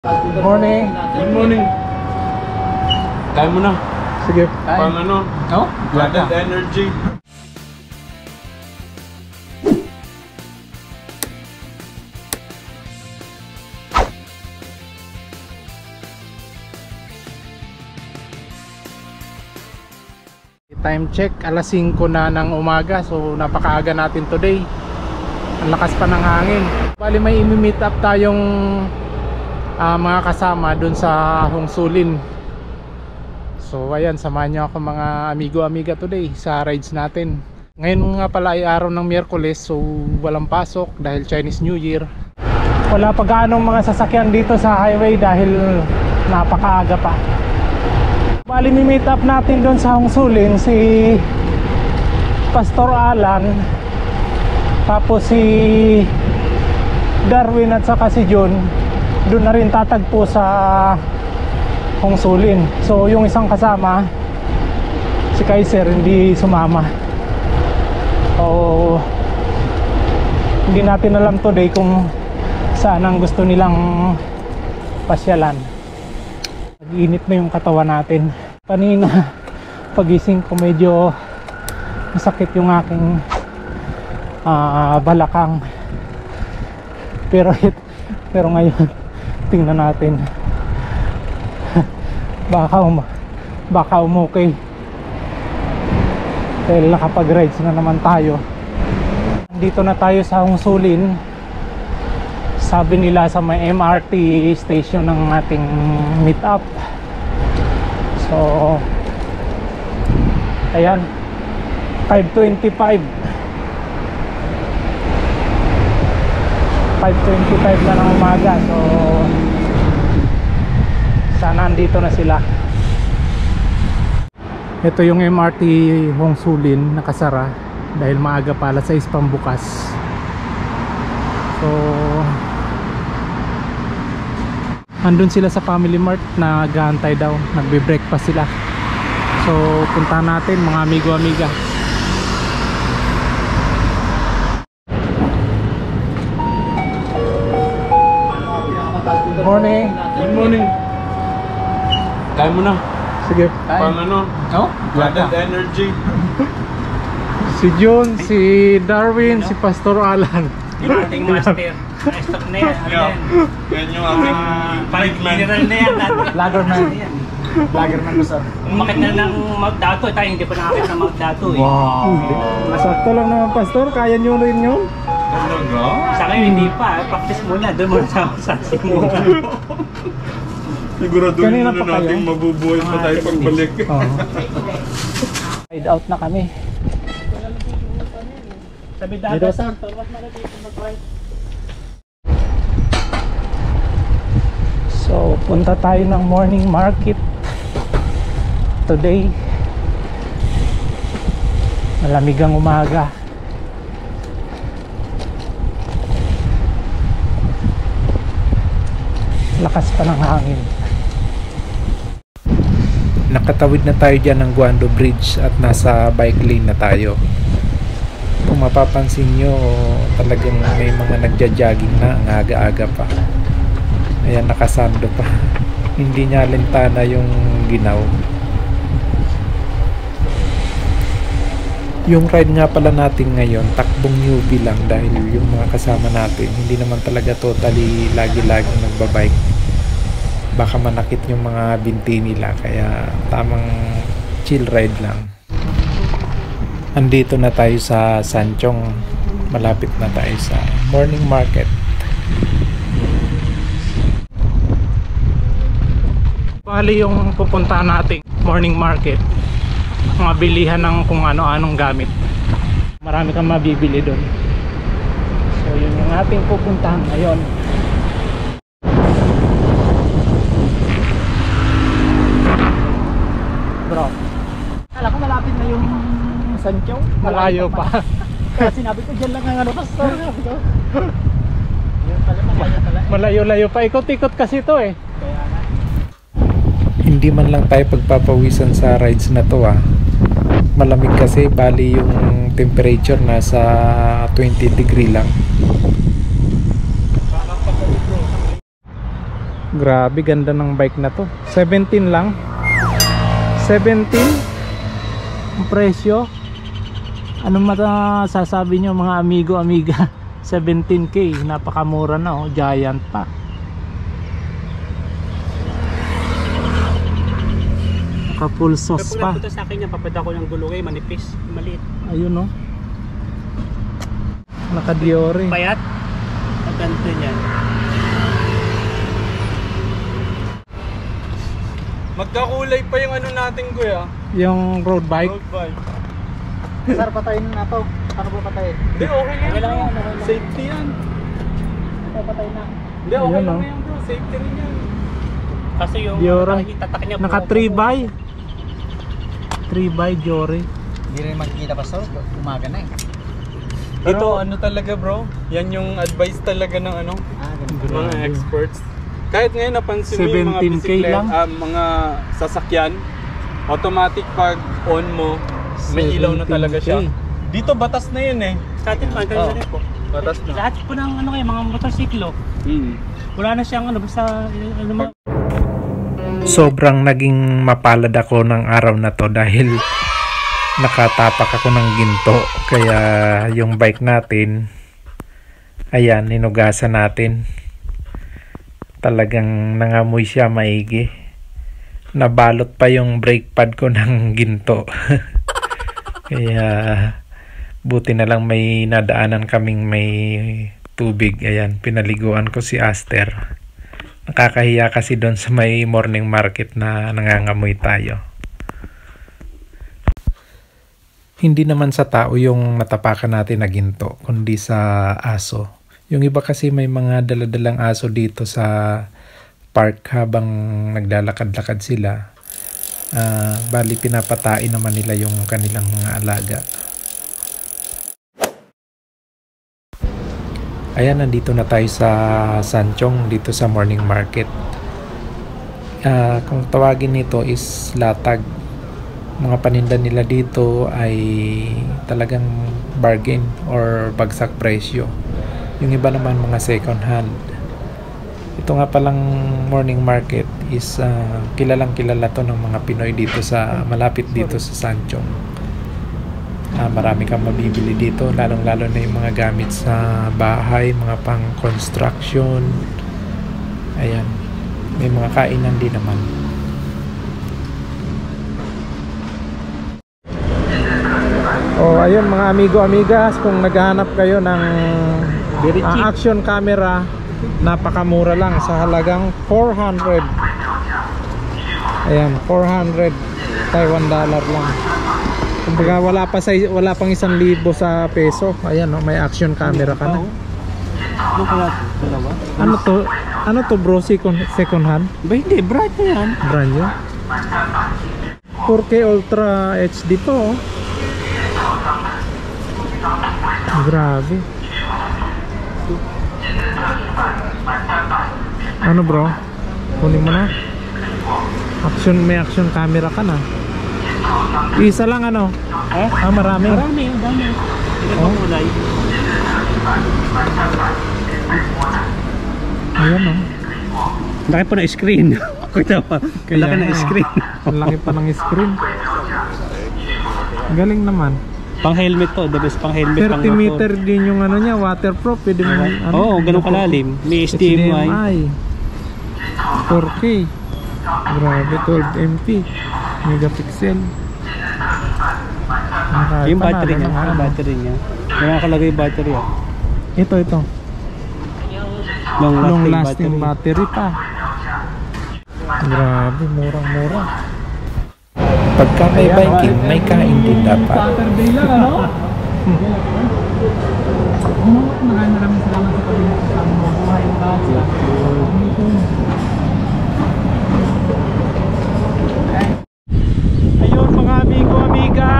Good morning. Good morning. Kaya mo na. Sige. Pang ano? No? Added energy. Time check, alas 5 na ng umaga. So napakaaga natin today. Ang lakas pa ng hangin. Bali may imi-meet up tayong mga kasama dun sa Hongsulin. So ayan, samahan nyo ako mga amigo-amiga today sa rides natin. Ngayon nga pala ay araw ng Miyerkules, so walang pasok dahil Chinese New Year. Wala pa gaanong mga sasakyan dito sa highway dahil napakaaga pa. Bali mi-meet up natin doon sa Hongsulin si Pastor Alan, tapos si Darwin at saka si John. Doon na rin tatagpo sa Hongsulin. So yung isang kasama, si Kaiser, hindi sumama. So hindi natin alam today kung saan ang gusto nilang pasyalan. Init na yung katawan natin. Kanina pagising ko medyo masakit yung aking balakang. Pero ngayon tingnan natin. baka umukay. Dahil nakapag-rides na naman tayo. Dito na tayo sa Hongsulin. Sabi nila sa may MRT station ng ating meet up. So ayan, 5:25 na ng umaga. So sana andito na sila. Ito yung MRT Hongsulin, nakasara dahil maaga pa, alas 6 pambukas. So andun sila sa Family Mart, nag-aantay daw, nagbe-breakfast sila. So puntahan natin mga amigo-amiga. Good morning. Good morning. Kaya mo na. Sige. Pang ano? No? Added energy. Si John, si Darwin, si Pastor Alan. Yung ating master. Stop na yan. Ano yan? Yan yung aking Parang general na yan. Lagerman. Lagerman mo, sir. Umakit na ng Mount Dato. Tayo hindi pa nakakit ng Mount Dato eh. Wow. Sakto lang naman, Pastor. Kaya nyo rin yun. talaga. Sa akin hindi pa. Practice muna. Doon muna sa simula. Siguraduhin Kanina muna pa kayo? natin mabubuhay pa tayo pagbalik. Ride out na kami. Sabi Dito, dapat sir. So punta tayo ng morning market today. Malamig ang umaga. Lakas pa ng hangin. Nakatawid na tayo dyan ng Guando Bridge at nasa bike lane na tayo. Kung mapapansin nyo, talagang may mga nagja-jogging na ang aga-aga pa. Ayan, nakasando pa. Hindi niya lintana yung ginaw. Yung ride nga pala natin ngayon, takbong newbie lang dahil yung mga kasama natin hindi naman talaga totally lagi-laging nagbabike. Baka manakit yung mga binti nila, kaya tamang chill ride lang. Andito na tayo sa Sanchong. Malapit na tayo sa morning market. Bali yung pupuntahan natin morning market, mga bilihan ng kung ano-anong gamit. Marami kang mabibili doon. So yun yung ating pupuntahan ngayon. Bro, Alam ko malapit na yung Sanchong. malayo pa. Kaya sinabi ko dyan lang ang ano pastor. Yun pala malayo pala. Malayo-layo pa. Ikot-ikot kasi to eh. Kaya nga. Hindi man lang tayo pagpapawisan sa rides na to malamig kasi, bali yung temperature nasa 20 degree lang. Grabe, ganda ng bike na to. 17 lang. 17 ang presyo. Ano masasabi nyo mga amigo, amiga? 17k, napakamura na oh, giant pa. Naka full sauce pa. Pag sa akin yan, papad ako ng gulugay, manipis, maliit. Ayun oh. Naka Diore. Payat, at ganito yan. Magkakulay pa yung ano natin, kuya. Yung road bike. Road bike. Sir, patayin na to. Ano po patayin? Hindi, okay yan. Okay lang bro. yan, okay lang. Safety yan. Ito, patayin na. Hindi, okay Ayun, lang oh. yan bro. Safety rin yan. Kasi yung Diora. tatak niya. Naka 3x. 3x Diore. Hindi rin makikita pa, so umaga na eh. Ito, ano talaga bro? Yan yung advice talaga ng ano, Ganun. mga Grabe. experts. Kahit ngayon napansin mo yung mga 17K bisiklet, lang? mga sasakyan, automatic pag on mo, may ilaw na talaga 17K. siya. Dito batas na yun eh. Sa atin, Oh. ganun rin po. Batas na. Lahat po ng ano kayo, mga motorsiklo. Wala na siyang ano, basta ano mga Sobrang naging mapalad ako ng araw na to dahil nakatapak ako ng ginto. Kaya yung bike natin, ayan, ninugasan natin. Talagang nangamoy siya maigi. Nabalot pa yung brake pad ko ng ginto. Kaya buti na lang may nadaanan kaming may tubig. Ayan, pinaliguan ko si Aster. Nakakahiya kasi doon sa may morning market na nangangamoy tayo. Hindi naman sa tao yung natapakan natin na ginto, kundi sa aso. Yung iba kasi may mga daladalang aso dito sa park habang naglalakad-lakad sila. Bali pinapatain naman nila yung kanilang mga alaga. Ayan, nandito na tayo sa Sanchong, dito sa morning market. Kung tawagin nito is latag. Mga paninda nila dito ay talagang bargain or bagsak presyo. Yung iba naman mga second hand. Ito nga palang morning market is kilalang kilala to ng mga Pinoy dito sa malapit dito sa Sanchong. Marami kang mabibili dito, lalong lalo na yung mga gamit sa bahay, mga pang construction. Ayan, may mga kainan din naman. Oh, ayun mga amigo, amigas, kung naghahanap kayo ng action camera, napakamura lang sa halagang 400. Ayan, 400 Taiwan dollar lang. Kumbaga wala pang 1,000 sa peso. Ayan, oh, may action camera ka na. ano kaya dalawa? Ano to bro, second hand? Ba hindi, bright na yan. Brand new. 4K Ultra HD to, oh. Grabe. Ano bro? Kunin mo na. May action camera ka na. Isa lang ano? Marami. Marami, ang dami. Hindi Oh. pa kulay. Ayan oh. Laki pa na screen. Kita pa. Laki na nga, screen. Ang laki pa ng screen. Galing naman. Pang helmet to, the best pang helmet. 30 meter din yung ano niya, waterproof. Pwede mo Oo, ganun kalalim. May HDMI. 4K. Grabe, 12 MP megapixel. Yung battery niya, yung battery niya. May nakalagay yung battery ah. Ito. Long lasting battery pa. Grabe, murang-mura. Pagka may biking, may kain din dapat. Saturday lang, ano? Maraming salamat sa pag-ibig sa mga buhay ng basa. Ayun mga amigo, amiga,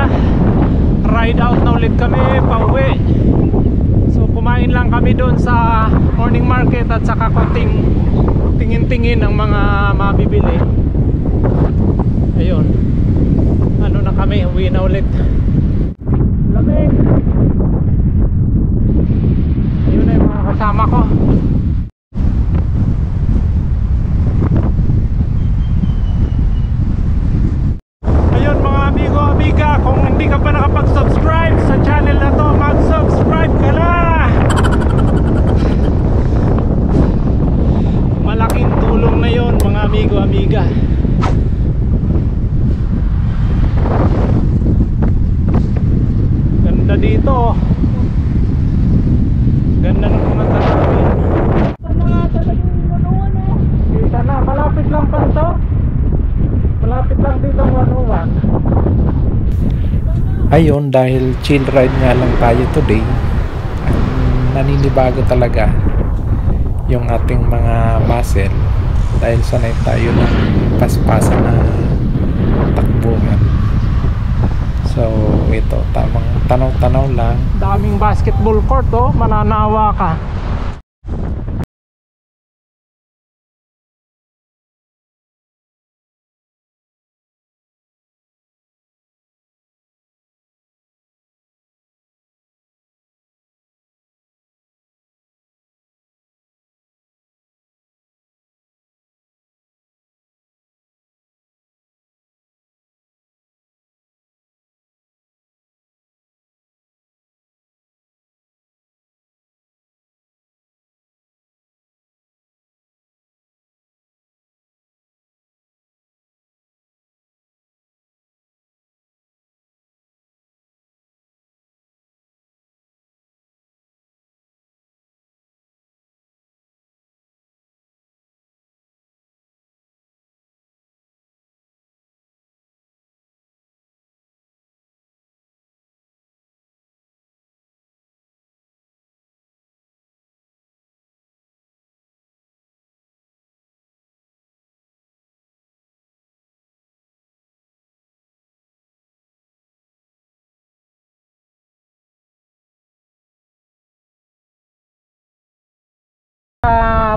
ride out na ulit kami, pauwi. So kumain lang kami doon sa morning market at saka konting tingin-tingin ng mga mabibili. Ayun, ano na kami, uwi na ulit. Lamig. Ayun na yung mga kasama ko. ngayon mga amigo, amiga. Ganda dito oh. Ganda ng mga tanawin. Kita na, malapit lang pa to. Malapit lang dito ang 101. Ayun, dahil chill ride nga lang tayo today, naninibago talaga yung ating mga muscle dahil sanay tayo ng paspasan na takbuhan. So ito, tamang tanaw-tanaw lang. Daming basketball court oh, mananawa ka.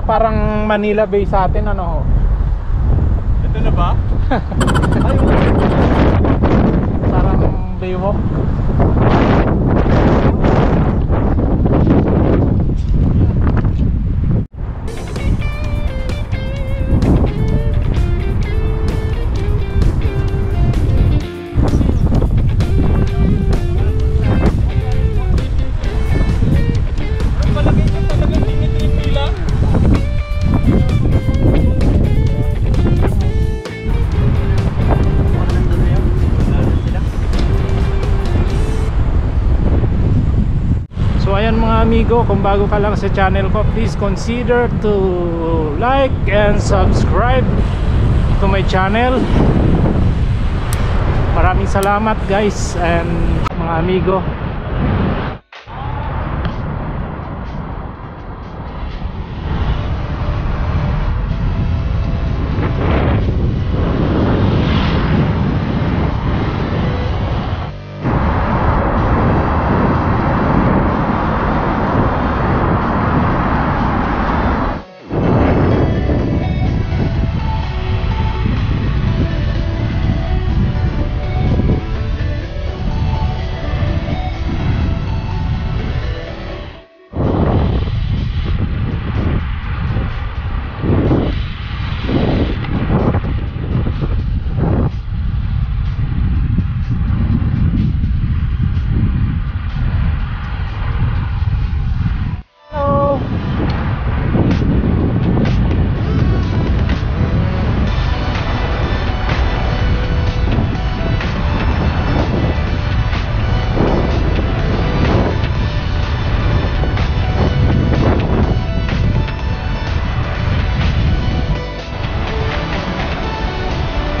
Parang Manila Bay sa atin ano ho. Ito na ba? Parang Baywalk. Ayan mga amigo, kung bago ka lang sa channel ko, please consider to like and subscribe to my channel. Maraming salamat guys and mga amigo.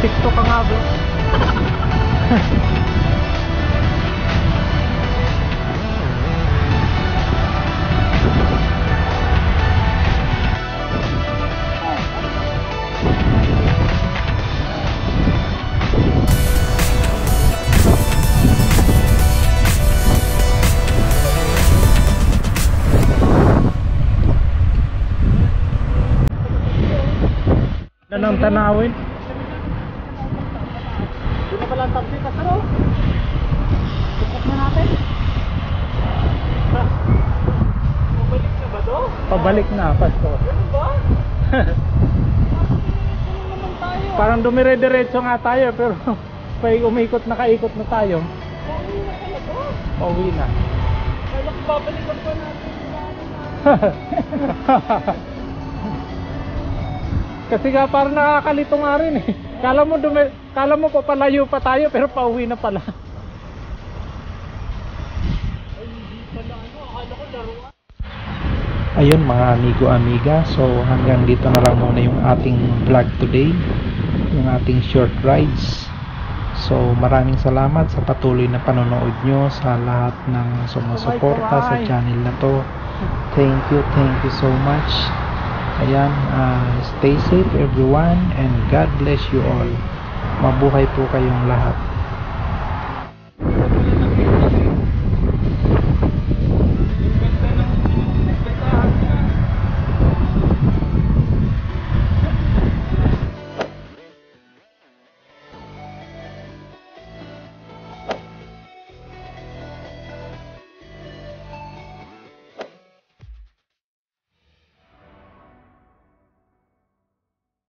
TikTok ka nga bro. Anong tanawin? Doon na pala ang taxi, kasaro. Tukok na natin. Pabalik na ba to? Pabalik na, pasto. Ganun ba? Parang dumire-diretso nga tayo, pero pag umikot, nakaikot na tayo. Pauwi na talaga. Pauwi na. Kaya babalikan pa natin. Kasi nga parang nakakalito nga rin eh. Kala mo papalayo pa tayo pero pauwi na pala. Ayun mga amigo-amiga, so hanggang dito na lang muna yung ating vlog today, yung ating short rides. So maraming salamat sa patuloy na panonood nyo, sa lahat ng sumusuporta sa channel na to. Thank you so much. Ayan, stay safe everyone and God bless you all. Mabuhay po kayong lahat.